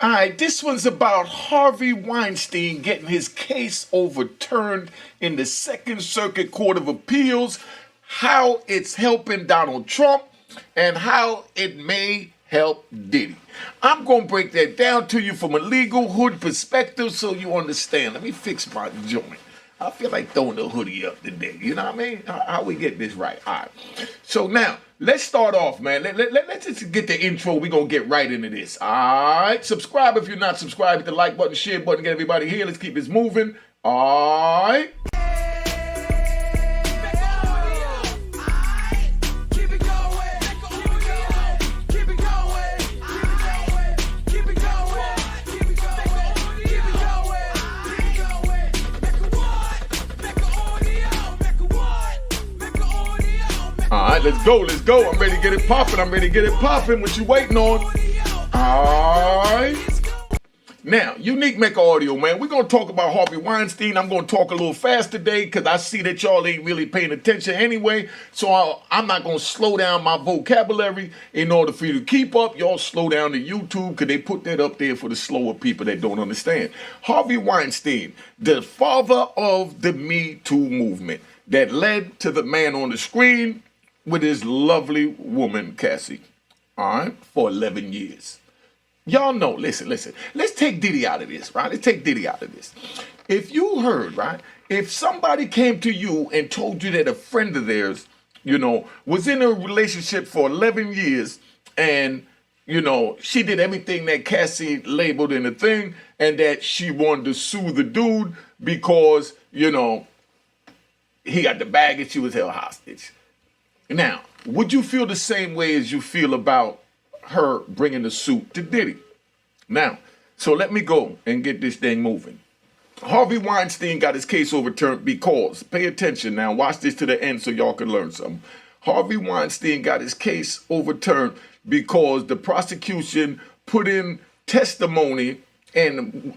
All right, this one's about Harvey Weinstein getting his case overturned in the Second Circuit Court of Appeals, how it's helping Donald Trump, and how it may help Diddy. I'm going to break that down to you from a legal hood perspective so you understand. Let me fix my joint. I feel like throwing the hoodie up today. You know what I mean? How we get this right? All right. So now, let's start off, man. Let's just get the intro. We're going to get right into this. All right. Subscribe if you're not subscribed. Hit the like button, share button. Get everybody here. Let's keep this moving. All right. All right, let's go. I'm ready to get it popping. What you waiting on? All right. Now, Unique Mecca Audio, man. We're going to talk about Harvey Weinstein. I'm going to talk a little fast today because I see that y'all ain't really paying attention anyway. So I'm not going to slow down my vocabulary in order for you to keep up. Y'all slow down the YouTube because they put that up there for the slower people that don't understand. Harvey Weinstein, the father of the Me Too movement that led to the man on the screen with his lovely woman, Cassie, all right, for 11 years. Y'all know, listen, let's take Diddy out of this, right? Let's take Diddy out of this. If you heard, right, if somebody came to you and told you that a friend of theirs, was in a relationship for 11 years and, she did everything that Cassie labeled in the thing and that she wanted to sue the dude because, he got the bag and she was held hostage. Now, would you feel the same way as you feel about her bringing the suit to Diddy? Now, so let me go and get this thing moving. Harvey Weinstein got his case overturned because, pay attention now, watch this to the end so y'all can learn something. Harvey Weinstein got his case overturned because the prosecution put in testimony and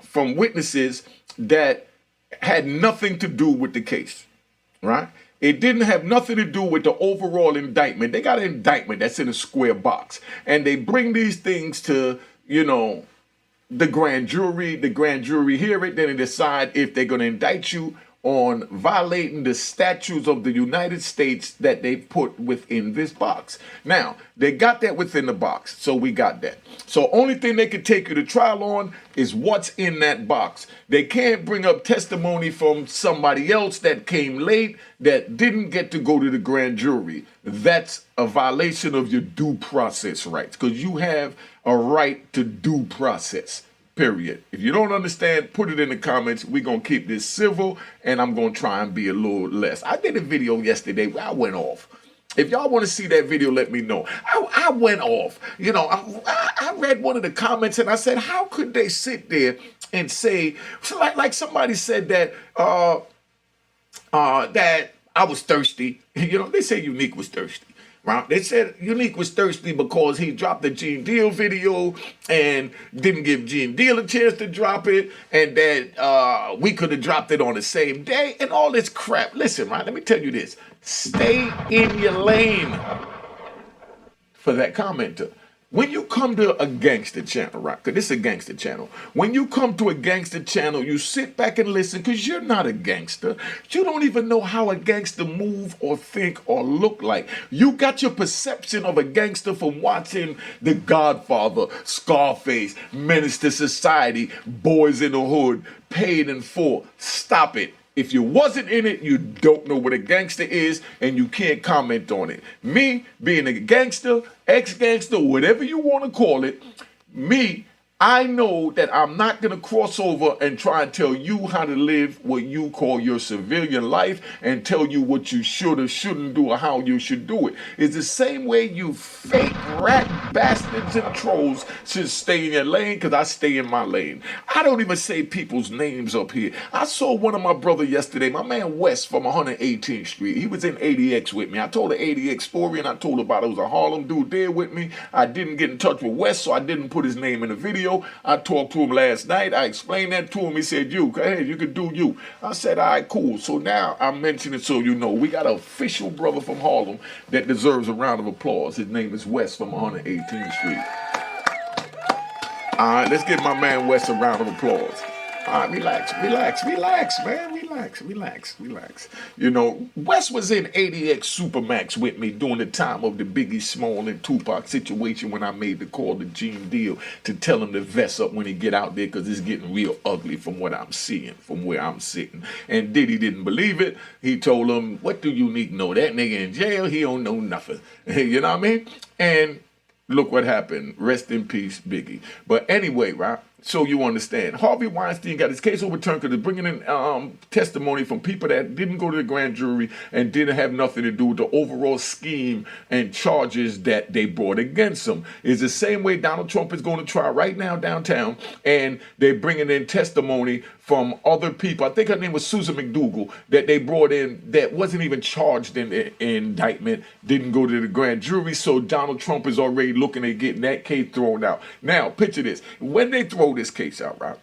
from witnesses that had nothing to do with the case, right? It didn't have nothing to do with the overall indictment. They got an indictment that's in a square box. And they bring these things to, the grand jury. The grand jury hear it. Then they decide if they're going to indict you on violating the statutes of the United States that they put within this box. Now, they got that within the box. So we got that. So only thing they can take you to trial on is what's in that box. They can't bring up testimony from somebody else that came late that didn't get to go to the grand jury. That's a violation of your due process rights because you have a right to due process. Period. If you don't understand, put it in the comments. We're going to keep this civil, and I'm going to try and be a little less. I did a video yesterday where I went off. If y'all want to see that video, let me know. I went off. I read one of the comments, and I said, how could they sit there and say, like somebody said that that I was thirsty. They say Unique was thirsty. Right? They said Unique was thirsty because he dropped the Gene Deal video and didn't give Gene Deal a chance to drop it, and that we could have dropped it on the same day, and all this crap. Listen, right? Let me tell you this. Stay in your lane for that commenter. When you come to a gangster channel, right? Because this is a gangster channel. When you come to a gangster channel, you sit back and listen because you're not a gangster. You don't even know how a gangster move or think or look like. You got your perception of a gangster from watching The Godfather, Scarface, Menace to Society, Boys in the Hood, Paid in Full. Stop it. If you wasn't in it, you don't know what a gangster is, and you can't comment on it. Me, being a gangster, ex-gangster, whatever you want to call it, I know that I'm not going to cross over and try and tell you how to live what you call your civilian life and tell you what you should or shouldn't do or how you should do it. It's the same way you fake rat bastards and trolls should stay in your lane because I stay in my lane. I don't even say people's names up here. I saw one of my brother yesterday, my man West from 118th Street. He was in ADX with me. I told the ADX story and I told about it was a Harlem dude there with me. I didn't get in touch with West, so I didn't put his name in the video. I talked to him last night. I explained that to him. He said, hey, you can do you. I said, all right, cool. So now I'm mentioning so you know. We got an official brother from Harlem that deserves a round of applause. His name is West from 118th Street. All right, let's give my man Wes a round of applause. All right, relax, man. Relax. You know, Wes was in 80X Supermax with me during the time of the Biggie Small and Tupac situation when I made the call to Gene Deal to tell him to vest up when he get out there because it's getting real ugly from what I'm seeing, from where I'm sitting. And Diddy didn't believe it. He told him, what do Unique know? That nigga in jail, he don't know nothing. You know what I mean? And look what happened. Rest in peace, Biggie. But anyway, right? So you understand, Harvey Weinstein got his case overturned because they're bringing in testimony from people that didn't go to the grand jury and didn't have nothing to do with the overall scheme and charges that they brought against him. It's the same way Donald Trump is going to trial right now downtown, and they're bringing in testimony from other people. I think her name was Susan McDougal, that they brought in that wasn't even charged in the indictment, didn't go to the grand jury, so Donald Trump is already looking at getting that case thrown out. Now, picture this. When they throw this case out, right?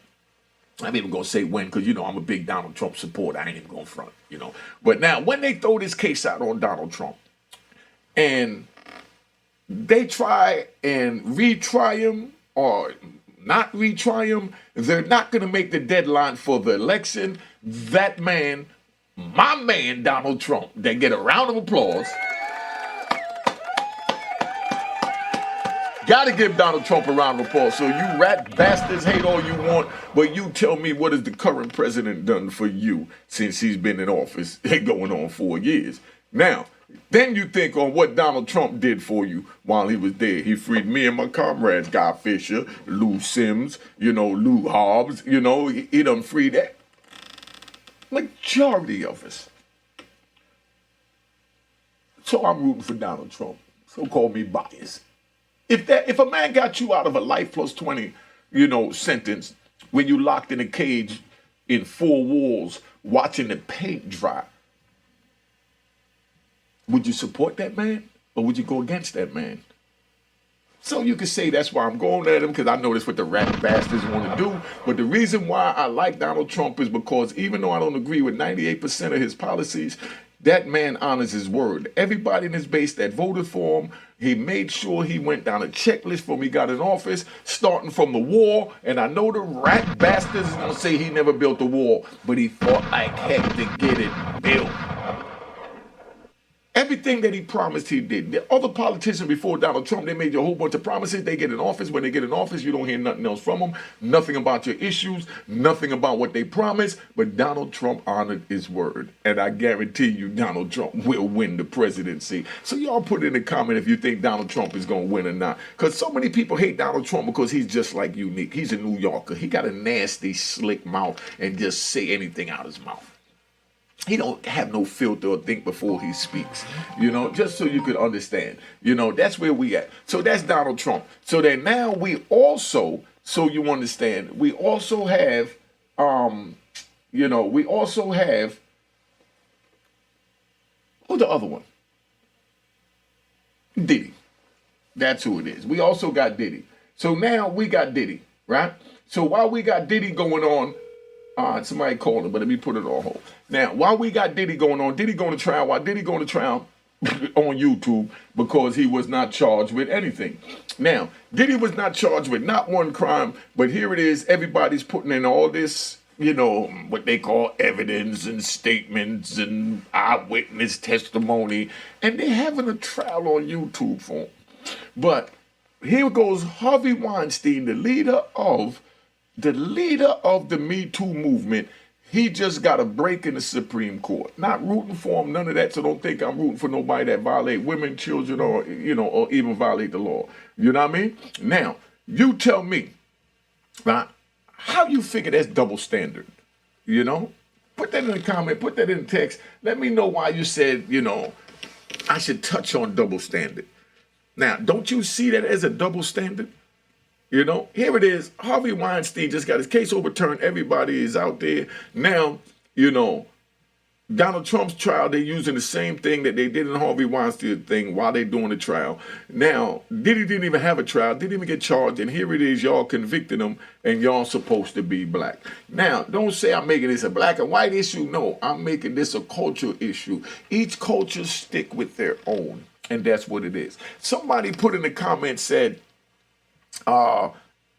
I'm even going to say when, because, you know, I'm a big Donald Trump supporter. I ain't even going to front, you know. But now, when they throw this case out on Donald Trump, and they try and retry him or not retry him, they're not going to make the deadline for the election. That man, my man, Donald Trump, they get a round of applause. Gotta give Donald Trump a round of applause. So you rat bastards hate all you want, but you tell me, what has the current president done for you since he's been in office going on 4 years? Now, then you think on what Donald Trump did for you while he was there. He freed me and my comrades, Guy Fisher, Lou Sims, you know, Lou Hobbs, you know, he done freed that majority of us. So I'm rooting for Donald Trump. So call me biased. If a man got you out of a life plus 20, you know, sentence when you locked in a cage in 4 walls watching the paint dry, would you support that man or would you go against that man? So you can say that's why I'm going at him, because I know that's what the rat bastards want to do. But the reason why I like Donald Trump is because even though I don't agree with 98% of his policies, that man honors his word. Everybody in his base that voted for him, he made sure he went down a checklist from he got in office, starting from the wall. And I know the rat bastards is going to say he never built a wall, but he fought like heck to get it built. Everything that he promised, he did. The other politicians before Donald Trump, they made you a whole bunch of promises. They get in office. When they get in office, you don't hear nothing else from them. Nothing about your issues. Nothing about what they promised. But Donald Trump honored his word. And I guarantee you Donald Trump will win the presidency. So y'all put in a comment if you think Donald Trump is going to win or not. Because so many people hate Donald Trump because he's just like Unique. He's a New Yorker. He got a nasty, slick mouth and just say anything out his mouth. He don't have no filter or think before he speaks, you know, just so you could understand. You know, that's where we at. So that's Donald Trump. So then now we also, so you understand, we also have, you know, we also have, who's the other one? Diddy. That's who it is. We also got Diddy. So now we got Diddy, right? So while we got Diddy going on, somebody called him, but let me put it on hold. Now, while we got Diddy going on, Diddy going to trial. Why Diddy going to trial on YouTube? Because he was not charged with anything. Now, Diddy was not charged with not one crime, but here it is. Everybody's putting in all this, you know, what they call evidence and statements and eyewitness testimony, and they're having a trial on YouTube for him. But here goes Harvey Weinstein, the leader of the Me Too movement. He just got a break in the Supreme Court. Not rooting for him, none of that. So don't think I'm rooting for nobody that violate women, children, or, you know, or even violate the law. You know what I mean? Now, you tell me, right, how you figure that's double standard? You know? Put that in the comment, put that in the text. Let me know why you said, you know, I should touch on double standard. Now, don't you see that as a double standard? You know, here it is. Harvey Weinstein just got his case overturned. Everybody is out there. Now, you know, Donald Trump's trial, they're using the same thing that they did in Harvey Weinstein thing while they're doing the trial. Now, Diddy didn't even have a trial, didn't even get charged, and here it is, y'all convicting him, and y'all supposed to be black. Now, don't say I'm making this a black and white issue. No, I'm making this a cultural issue. Each culture stick with their own, and that's what it is. Somebody put in the comments, said,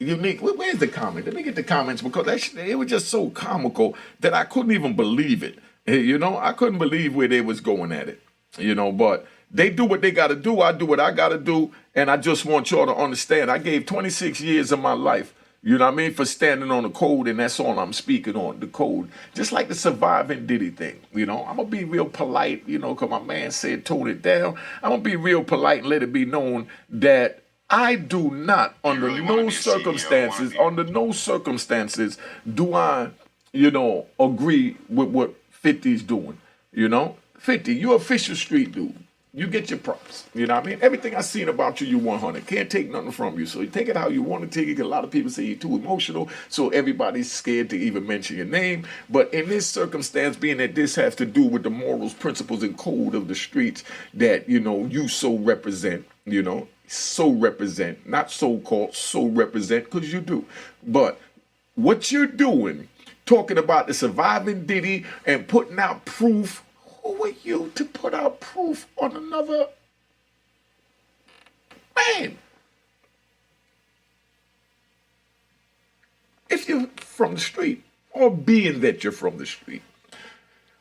Unique, where's the comment? Let me get the comments, because it was just so comical that I couldn't even believe it. You know, I couldn't believe where they was going at it. You know, but they do what they got to do. I do what I got to do. And I just want y'all to understand, I gave 26 years of my life, you know what I mean, for standing on the code, and that's all I'm speaking on, the code. Just like the surviving Diddy thing, you know. I'm going to be real polite, you know, because my man said tone it down. I'm going to be real polite and let it be known that I do not, under no circumstances, do I, you know, agree with what 50's doing, you know. 50, you official street dude. You get your props. You know what I mean? Everything I seen about you, you 100. Can't take nothing from you. So you take it how you want to take it. A lot of people say you're too emotional, so everybody's scared to even mention your name. But in this circumstance, being that this has to do with the morals, principles, and code of the streets that, you know, you so represent, you know, so represent, not so-called, so represent, because you do. But what you're doing, talking about the surviving Diddy and putting out proof, who are you to put out proof on another man? If you're from the street, or being that you're from the street,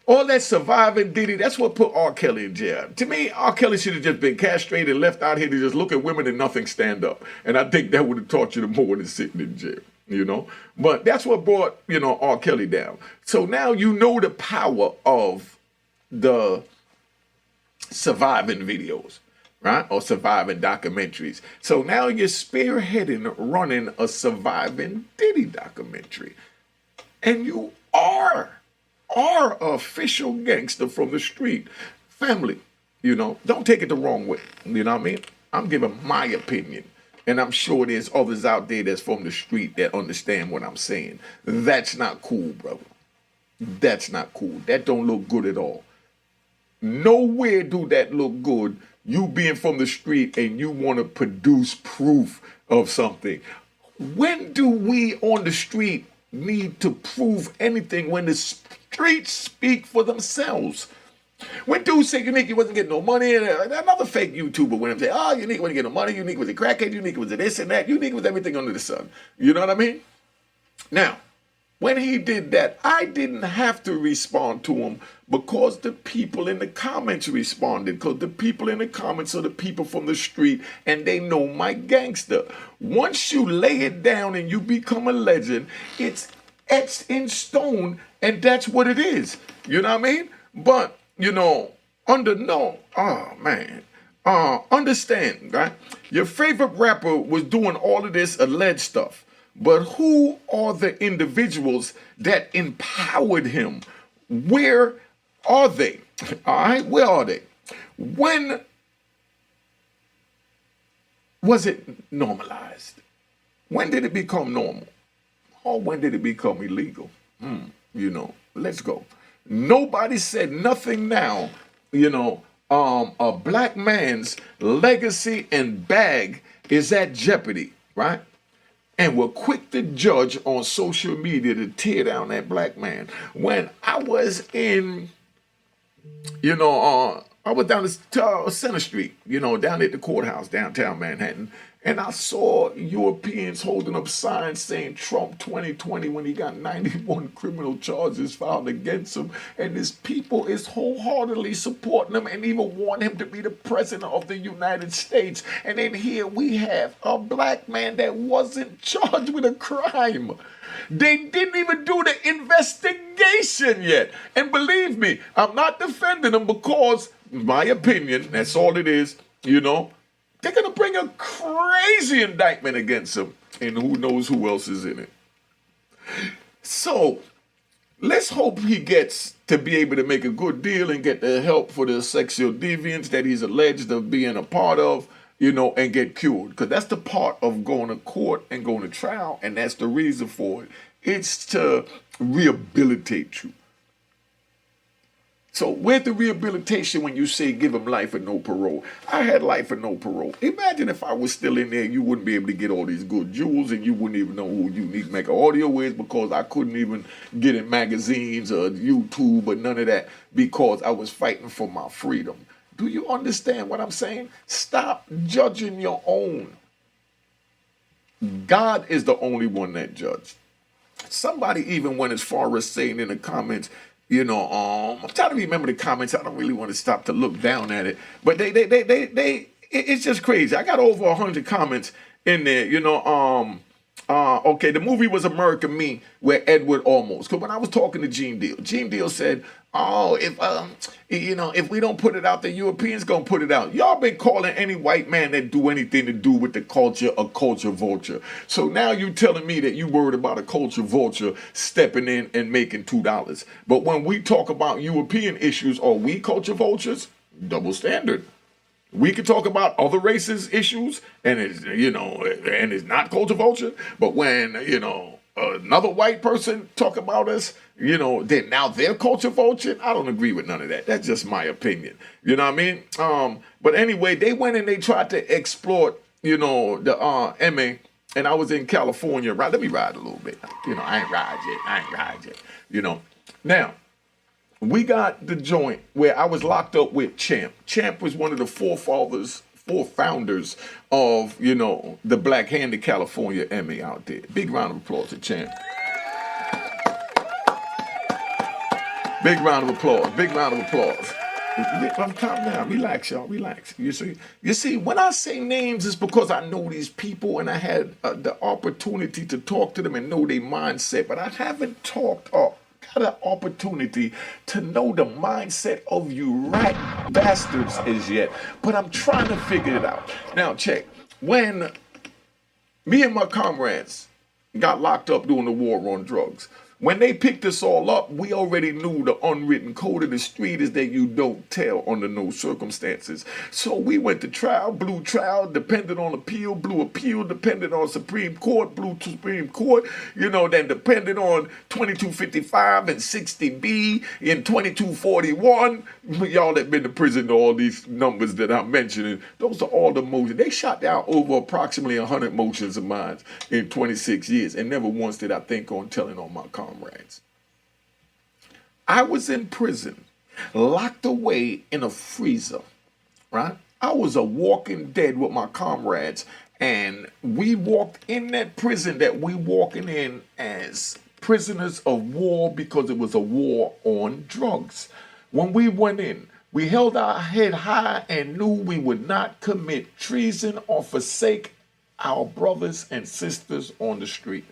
all that surviving Diddy, that's what put R. Kelly in jail. To me, R. Kelly should have just been castrated, left out here to just look at women and nothing stand up. And I think that would have taught you more than sitting in jail, you know? But that's what brought, you know, R. Kelly down. So now you know the power of the surviving videos, right? Or surviving documentaries. So now you're spearheading, running a surviving Diddy documentary. And you are an official gangster from the street. Family, you know, don't take it the wrong way. You know what I mean? I'm giving my opinion. And I'm sure there's others out there that's from the street that understand what I'm saying. That's not cool, brother. That's not cool. That don't look good at all. Nowhere do that look good, you being from the street and you want to produce proof of something. When do we on the street need to prove anything when the streets speak for themselves? When dudes say Unique, you wasn't getting no money, and another fake YouTuber went and said, oh, Unique wasn't getting no money, Unique was a crackhead, Unique was a this and that, Unique was everything under the sun. You know what I mean? Now, when he did that, I didn't have to respond to him because the people in the comments responded, because the people in the comments are the people from the street and they know my gangster. Once you lay it down and you become a legend, it's etched in stone, and that's what it is. You know what I mean? But, you know, understand, right? Your favorite rapper was doing all of this alleged stuff. But who are the individuals that empowered him? Where are they? All right, where are they? When was it normalized? When did it become normal? Or when did it become illegal? You know, let's go. Nobody said nothing now, you know, a black man's legacy and bag is at jeopardy, right? And we're quick to judge on social media to tear down that black man. When I was in, you know, I was down to Center Street, you know, down at the courthouse, downtown Manhattan, and I saw Europeans holding up signs saying Trump 2020 when he got 91 criminal charges filed against him, and his people is wholeheartedly supporting him and even want him to be the president of the United States. And then here we have a black man that wasn't charged with a crime. They didn't even do the investigation yet. And believe me, I'm not defending them because, in my opinion, that's all it is, you know, they're going to bring a crazy indictment against him, and who knows who else is in it. So let's hope he gets to be able to make a good deal and get the help for the sexual deviance that he's alleged of being a part of, you know, and get cured. Because that's the part of going to court and going to trial, and that's the reason for it. It's to rehabilitate you. So where's the rehabilitation when you say give him life and no parole? I had life and no parole. Imagine if I was still in there, you wouldn't be able to get all these good jewels, and you wouldn't even know who Unique Mecca Audio is, because I couldn't even get in magazines or YouTube or none of that, because I was fighting for my freedom. Do you understand what I'm saying? Stop judging your own. God is the only one that judged. Somebody even went as far as saying in the comments, I'm trying to remember the comments. I don't really want to stop to look down at it, but it's just crazy. I got over 100 comments in there, okay, the movie was American Me, where Edward almost. Because when I was talking to Gene Deal said, "Oh, if we don't put it out, the Europeans gonna put it out." Y'all been calling any white man that do anything to do with the culture a culture vulture. So now you telling me that you worried about a culture vulture stepping in and making $2. But when we talk about European issues, are we culture vultures? Double standard. We can talk about other races issues, and it's not culture vulture. But when another white person talk about us, then now they're culture vulture. I don't agree with none of that. That's just my opinion. You know what I mean? But anyway, they went and they tried to exploit, the MA, and I was in California. Right? Let me ride a little bit. I ain't ride yet. Now. We got the joint where I was locked up with Champ. Champ was one of the four founders of, the Black Hand of California Emmy out there. Big round of applause to Champ. Big round of applause. I'm calm down. Relax, y'all. Relax. You see, when I say names, it's because I know these people and I had the opportunity to talk to them and know their mindset. But I haven't got an opportunity to know the mindset of you rat bastards as yet, but I'm trying to figure it out. Now check, when me and my comrades got locked up during the war on drugs, when they picked us all up, we already knew the unwritten code of the street is that you don't tell under no circumstances. So we went to trial, blue trial, depended on appeal, blue appeal, depended on Supreme Court, blue Supreme Court, then depended on 2255 and 60B and 2241. Y'all that been to prison, all these numbers that I'm mentioning, those are all the motions. They shot down over approximately 100 motions of mine in 26 years, and never once did I think on telling on my comrades. I was in prison, locked away in a freezer, right? I was a walking dead with my comrades, and we walked in that prison that we walking in as prisoners of war because it was a war on drugs. When we went in, we held our head high and knew we would not commit treason or forsake our brothers and sisters on the street.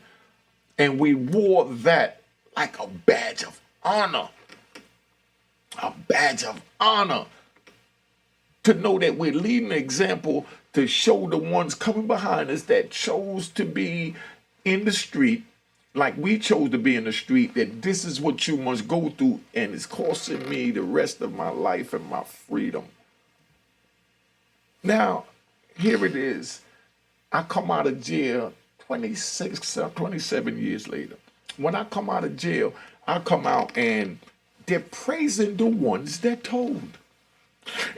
And we wore that like a badge of honor. A badge of honor. To know that we're leading an example to show the ones coming behind us that chose to be in the street, like we chose to be in the street, that this is what you must go through, and it's costing me the rest of my life and my freedom. Now, here it is. I come out of jail 27 years later. When I come out of jail, I come out and they're praising the ones that told.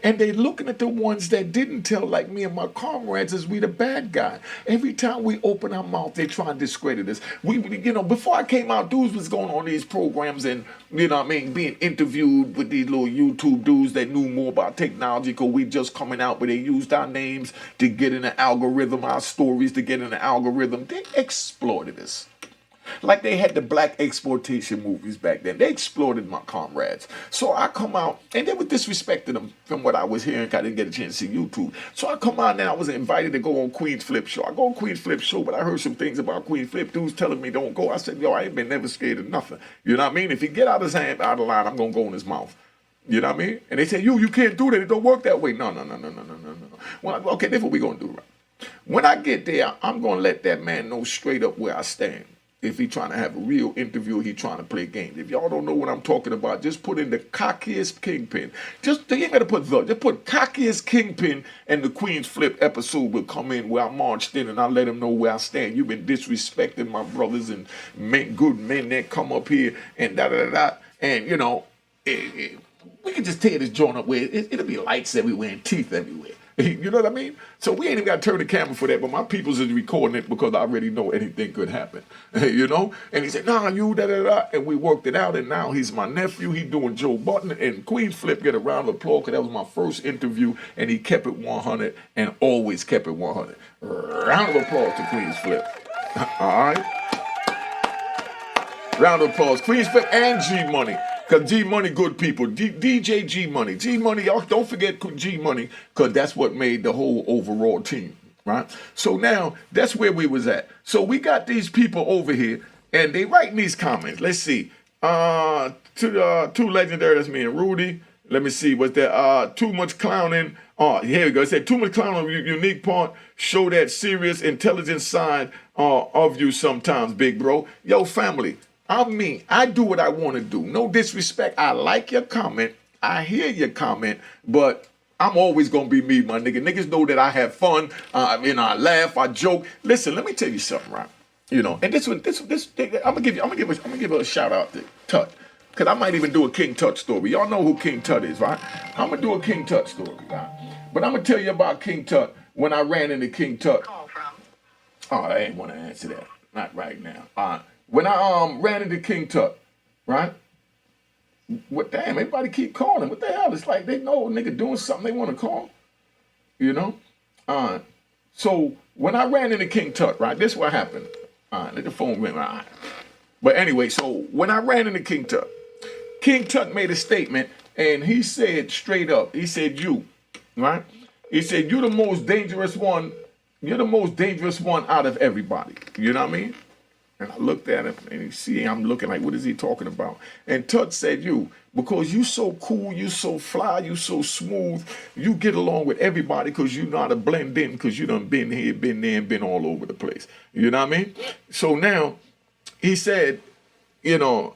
And they looking at the ones that didn't tell, like me and my comrades, as we the bad guy. Every time we open our mouth, they try and discredit us. Before I came out, dudes was going on these programs and, being interviewed with these little YouTube dudes that knew more about technology, because we just coming out, but they used our names to get in the algorithm, our stories to get in the algorithm. They exploited us. Like they had the black exploitation movies back then. They exploited my comrades. So I come out, and they were disrespecting them from what I was hearing, 'cause I didn't get a chance to see YouTube. So I come out, and I was invited to go on Queen's Flip Show. I go on Queen's Flip Show, but I heard some things about Queen's Flip. Dudes telling me don't go. I said, yo, I ain't been never scared of nothing. You know what I mean? If he get out his hand, out of line, I'm going to go in his mouth. You know what I mean? And they say, you can't do that. It don't work that way. No. Well, okay, that's what we're going to do, right? When I get there, I'm going to let that man know straight up where I stand. If he trying to have a real interview, he trying to play games. If y'all don't know what I'm talking about, just put in the cockiest kingpin. You ain't got to put just put cockiest kingpin, and the Queen's Flip episode will come in where I marched in, and I let him know where I stand. You've been disrespecting my brothers and good men that come up here and da-da-da-da. And, we can just tear this joint up where it'll be lights everywhere and teeth everywhere. You know what I mean? So we ain't even got to turn the camera for that, but my peoples is recording it because I already know anything could happen, you know? And he said, nah, you da-da-da, and we worked it out, and now he's my nephew. He doing Joe Button, and Queen Flip get a round of applause because that was my first interview, and he kept it 100 and always kept it 100. Round of applause to Queen Flip. All right? Round of applause. Queen Flip and G Money. Because G Money, good people. DJ G Money. G Money, y'all don't forget G Money, because that's what made the whole overall team, right? So now, that's where we was at. So we got these people over here, and they writing these comments. Let's see. Two legendary, that's me and Rudy. Let me see, was there too much clowning? Oh, here we go. It said, too much clowning on unique part. Show that serious, intelligent side of you sometimes, big bro. Yo, family. I mean, I do what I want to do. No disrespect. I like your comment. I hear your comment, but I'm always going to be me, my nigga. Niggas know that I have fun. I laugh, I joke. Listen, let me tell you something, right? You know, and this I'm gonna give a shout out to Tut, because I might even do a King Tut story. Y'all know who King Tut is, right? I'm gonna do a King Tut story, right? But I'm gonna tell you about King Tut when I ran into King Tut. Oh, I ain't want to answer that. Not right now. When I ran into King Tut, right? What, damn, everybody keep calling. What the hell? It's like they know a nigga doing something they want to call. You know? So when I ran into King Tut, right, this is what happened. Let the phone ring. But anyway, so when I ran into King Tut made a statement, and he said straight up, he said, you, right? He said, you're the most dangerous one. You're the most dangerous one out of everybody. You know what I mean? And I looked at him, and you see, I'm looking like, what is he talking about? And Tut said, you, because you so cool, you so fly, you so smooth, you get along with everybody because you know how to blend in, because you done been here, been there, and been all over the place. You know what I mean? So now, he said, you know,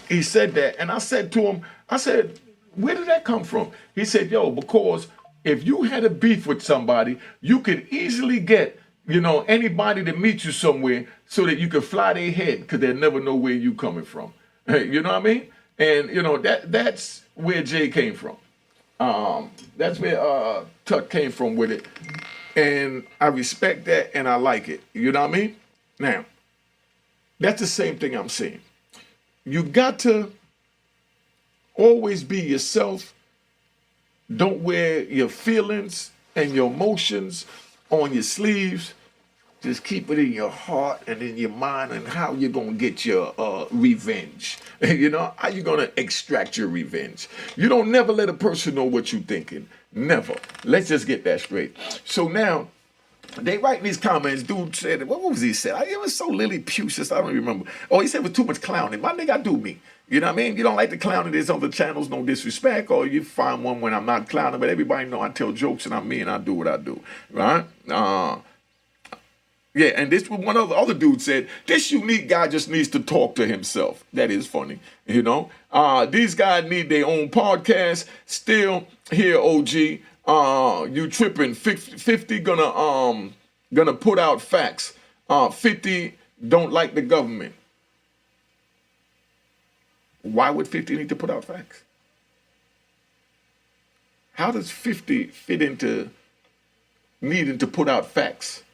he said that, and I said to him, I said, where did that come from? He said, yo, because if you had a beef with somebody, you could easily get, you know, anybody to meet you somewhere so that you could fly their head, because they'll never know where you coming from. You know what I mean? And, you know, that's where Jay came from. That's where Tut came from with it. And I respect that, and I like it. You know what I mean? Now, that's the same thing I'm saying. You got to always be yourself. Don't wear your feelings and your emotions on your sleeves. Just keep it in your heart and in your mind, and how you're going to get your revenge. You know, how you going to extract your revenge. You don't never let a person know what you're thinking. Never. Let's just get that straight. So now, they write these comments. Dude said, what was he saying? It was so Lilliputious, I don't even remember. Oh, he said it was too much clowning. My nigga, I do me. You know what I mean? You don't like the clowning, there's other channels, no disrespect, or you find one when I'm not clowning, but everybody know I tell jokes and I'm me and I do what I do, right? Yeah, and this was one other dude said, this unique guy just needs to talk to himself. That is funny, you know? These guys need their own podcast. Still here, OG. You tripping. 50 gonna put out facts. 50 don't like the government. Why would 50 need to put out facts? How does 50 fit into needing to put out facts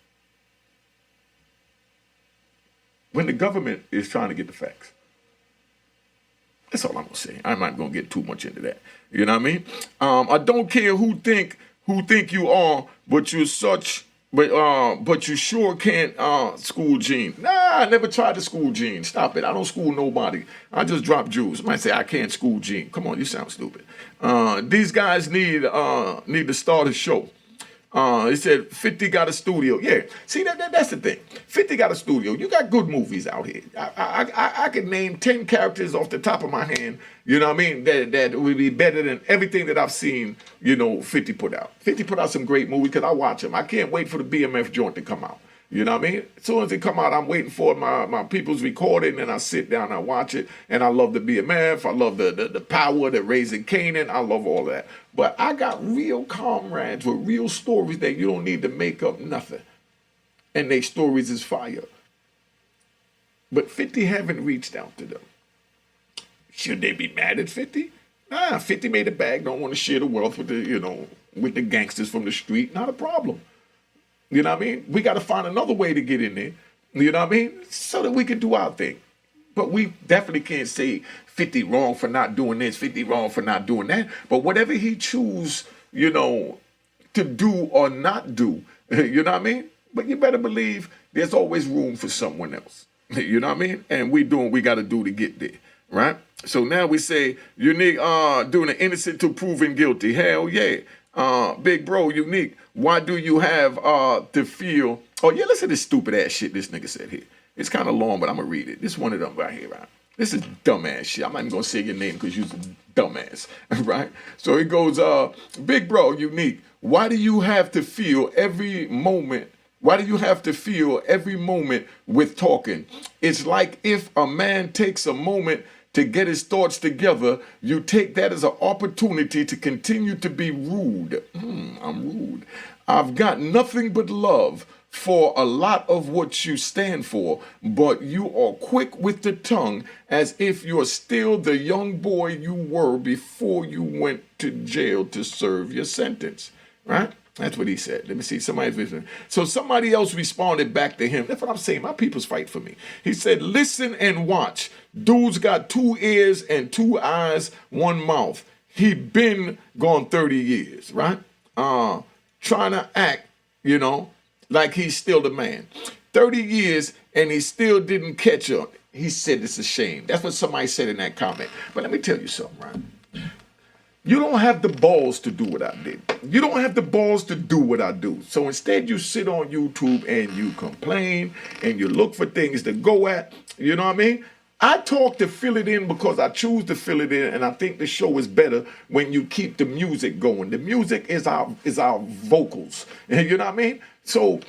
when the government is trying to get the facts? That's all I'm gonna say. I'm not gonna get too much into that. You know what I mean? I don't care who think you are, but you're such. But you sure can't school Gene. Nah, I never tried to school Gene. Stop it. I don't school nobody. I just drop jewels. Somebody say I can't school Gene. Come on, you sound stupid. These guys need to start a show. He said 50 got a studio. Yeah, see that's the thing. 50 got a studio. You got good movies out here. I could name 10 characters off the top of my hand. You know what I mean? That would be better than everything that I've seen. You know, 50 put out. 50 put out some great movies because I watch them. I can't wait for the BMF joint to come out. You know what I mean? As soon as it come out, I'm waiting for my people's recording, and I sit down and I watch it. And I love the BMF. I love the power, the Raising Canaan. I love all that. But I got real comrades with real stories that you don't need to make up nothing. And their stories is fire. But 50 haven't reached out to them. Should they be mad at 50? Nah, 50 made a bag, don't want to share the wealth with the, you know, with the gangsters from the street, not a problem. You know what I mean? We got to find another way to get in there, you know what I mean? So that we can do our thing. But we definitely can't say 50 wrong for not doing this, 50 wrong for not doing that. But whatever he choose, you know, to do or not do, you know what I mean? But you better believe there's always room for someone else. You know what I mean? And we doing what we got to do to get there, right? So now we say, Unique, doing an innocent to proven guilty. Hell yeah. Big bro, Unique, why do you have to feel, oh yeah, listen to this stupid ass shit this nigga said here. It's kind of long, but I'm going to read it. This is one of them right here, right? This is dumbass shit. I'm not even going to say your name because you're a dumbass, right? So it goes, Big bro, Unique, why do you have to feel every moment? Why do you have to feel every moment with talking? It's like if a man takes a moment to get his thoughts together, you take that as an opportunity to continue to be rude. I'm rude. I've got nothing but love for a lot of what you stand for, but you are quick with the tongue as if you're still the young boy you were before you went to jail to serve your sentence, right? That's what he said. Let me see, somebody's listening. So somebody else responded back to him. That's what I'm saying. My people's fight for me. He said, listen and watch. Dude's got 2 ears and 2 eyes, 1 mouth. He been gone 30 years, right? Trying to act, you know, like he's still the man. 30 years and he still didn't catch up. He said it's a shame. That's what somebody said in that comment. But let me tell you something, right? You don't have the balls to do what I did. You don't have the balls to do what I do. So instead you sit on YouTube and you complain and you look for things to go at. You know what I mean? I talk to fill it in because I choose to fill it in, and I think the show is better when you keep the music going. The music is our vocals. You know what I mean? So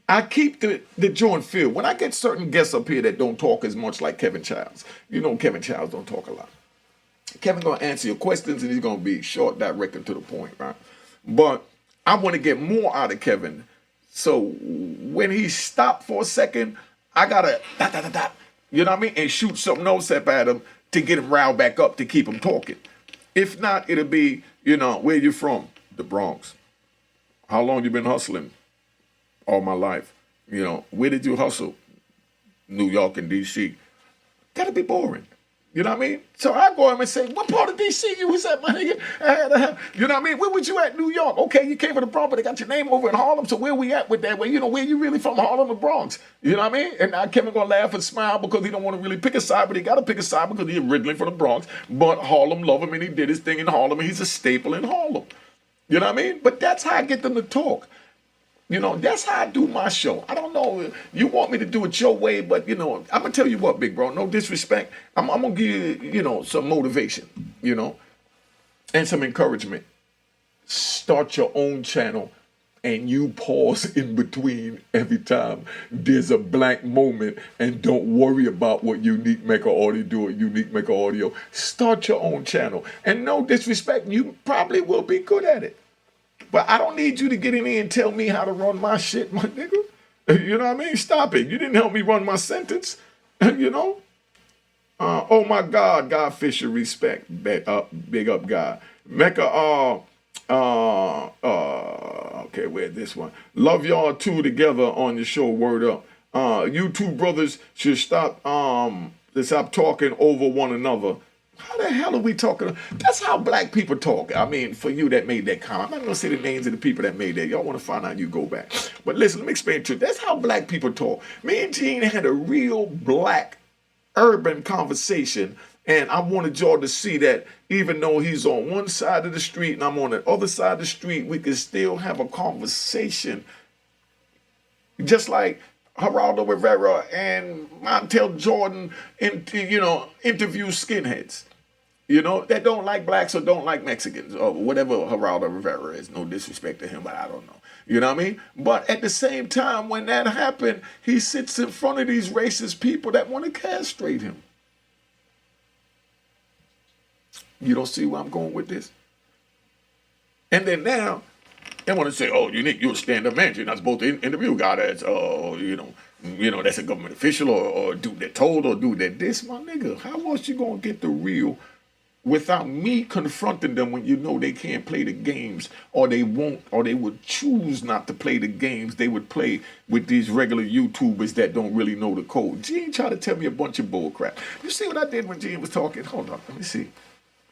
I keep the joint filled. When I get certain guests up here that don't talk as much like Kevin Childs, you know Kevin Childs don't talk a lot. Kevin gonna answer your questions and he's gonna be short, direct, and to the point, right? But I want to get more out of Kevin. So when he stopped for a second, I gotta you know what I mean, and shoot something else up at him to get him riled back up to keep him talking. If not, it'll be, you know, where you from? The Bronx. How long you been hustling? All my life. You know, where did you hustle? New York and DC. That'll be boring. You know what I mean? So I go him and say, what part of D.C. you was at, my nigga? You know what I mean? Where was you at, New York? Okay, you came from the Bronx, but they got your name over in Harlem, so where we at with that? Well, you know, where you really from, Harlem or Bronx? You know what I mean? And now Kevin gonna laugh and smile because he don't want to really pick a side, but he got to pick a side because he's originally from the Bronx. But Harlem love him, and he did his thing in Harlem, and he's a staple in Harlem. You know what I mean? But that's how I get them to talk. You know, that's how I do my show. I don't know, you want me to do it your way, but, you know, I'm going to tell you what, big bro, no disrespect. I'm going to give you, you know, some motivation, you know, and some encouragement. Start your own channel and you pause in between every time there's a blank moment and don't worry about what Unique Mecca Audio do or Unique Mecca Audio. Start your own channel. And no disrespect, you probably will be good at it. But I don't need you to get in here and tell me how to run my shit, my nigga. You know what I mean? Stop it. You didn't help me run my sentence. You know? Oh my God, God Fisher, respect. Big up, God. Mecca, okay, where's this one? Love y'all two together on your show, word up. You two brothers should stop talking over one another. How the hell are we talking? That's how black people talk. I mean, for you that made that comment, I'm not going to say the names of the people that made that. Y'all want to find out, you go back. But listen, let me explain to you. That's how black people talk. Me and Gene had a real black urban conversation, and I wanted y'all to see that even though he's on one side of the street and I'm on the other side of the street, we can still have a conversation. Just like Geraldo Rivera and Montel Jordan, interview skinheads. You know, that don't like blacks or don't like Mexicans or whatever Geraldo Rivera is. No disrespect to him, but I don't know. You know what I mean? But at the same time, when that happened, he sits in front of these racist people that want to castrate him. You don't see where I'm going with this? And then now, they want to say, oh, Unique, you're a stand-up man. You're not supposed to interview a guy that's, that's a government official or dude that told or dude that this, my nigga. How else you going to get the real without me confronting them when you know they can't play the games, or they won't, or they would choose not to play the games they would play with these regular YouTubers that don't really know the code. Gene tried to tell me a bunch of bull crap. You see what I did when Gene was talking? Hold on, let me see.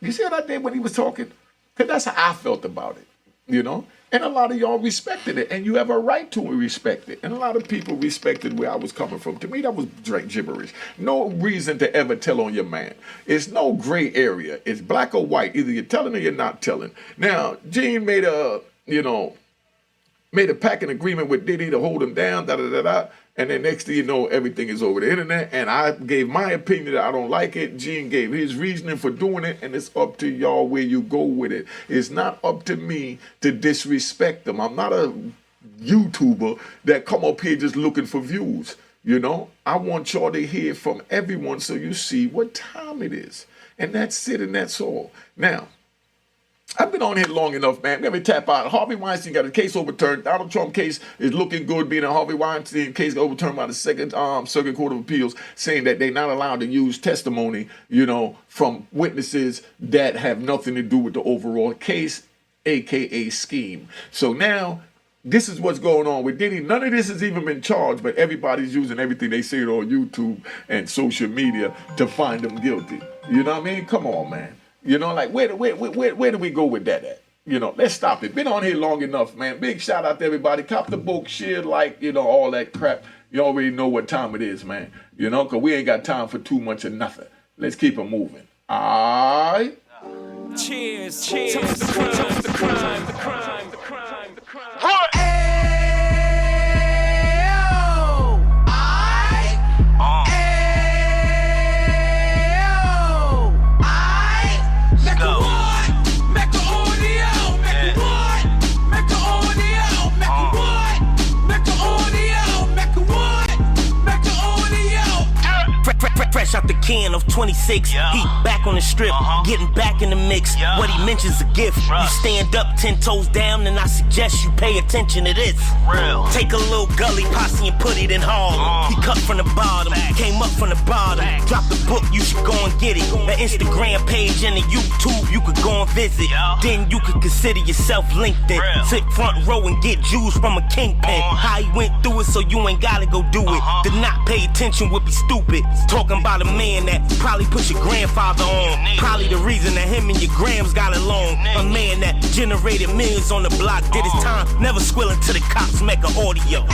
You see what I did when he was talking? Because that's how I felt about it, you know? And a lot of y'all respected it, and you have a right to respect it. And a lot of people respected where I was coming from. To me, that was gibberish. No reason to ever tell on your man. It's no gray area. It's black or white. Either you're telling or you're not telling. Now, Gene made a packing agreement with Diddy to hold him down, da-da-da-da. And then next thing you know, everything is over the internet. And I gave my opinion that I don't like it. Gene gave his reasoning for doing it. And it's up to y'all where you go with it. It's not up to me to disrespect them. I'm not a YouTuber that come up here just looking for views. You know, I want y'all to hear from everyone so you see what time it is. And that's it, and that's all. Now, I've been on here long enough, man. Let me tap out. Harvey Weinstein got a case overturned. Donald Trump case is looking good, being a Harvey Weinstein case overturned by the Second Circuit Court of Appeals, saying that they're not allowed to use testimony, you know, from witnesses that have nothing to do with the overall case, aka scheme. So now, this is what's going on with Diddy. None of this has even been charged, but everybody's using everything they say on YouTube and social media to find them guilty. You know what I mean? Come on, man. You know, like, where do we go with that at? You know, let's stop it. Been on here long enough, man. Big shout out to everybody. Cop the book, share, like, you know, all that crap. You already know what time it is, man. You know, because we ain't got time for too much of nothing. Let's keep it moving. All right? Cheers, cheers. Toast the crime, toast the crime, the crime, the crime, the crime. What? Fresh out the can of 26, yeah. He back on the strip, getting back in the mix. Yeah. What he mentions a gift. Rush. You stand up 10 toes down, and I suggest you pay attention to this. Real. Take a little gully posse and put it in Harlem. He cut from the bottom, came up from the bottom. Drop the book, you should go and get it. The Instagram page and the YouTube, you could go and visit. Yeah. Then you could consider yourself LinkedIn. Real. Sit front row and get Jews from a kingpin. How he went through it, so you ain't gotta go do it. To not pay attention would be stupid. Talking about a man that probably put your grandfather on. Probably the reason that him and your grams got along. A man that generated millions on the block, did his time, never squilling to the cops, Mecca audio.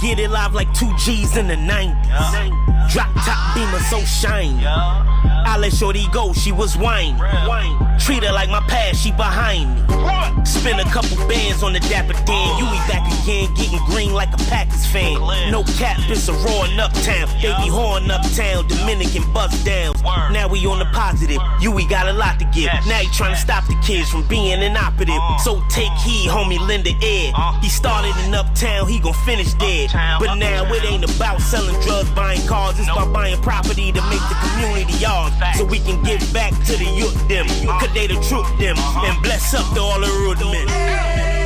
Get it live like 2 G's in the 90s. Drop top beamer so shiny. I let shorty go, she was whining. Treat her like my past, she behind me. Spin a couple bands on the Dapper Dan. You be back again, getting green like a Packers fan. No cap, it's a roaring uptown. They be horn uptown, Dominican bust downs. Now we on the positive, you we got a lot to give. Now he trying to stop the kids from being inoperative. So take heed, homie, lend a ear. He started in uptown, he gon' finish dead. But now it ain't about selling drugs, buying cars. It's about buying property to make the community yours. So we can give back to the youth them. Cause they the truth them. And bless up to all the root men.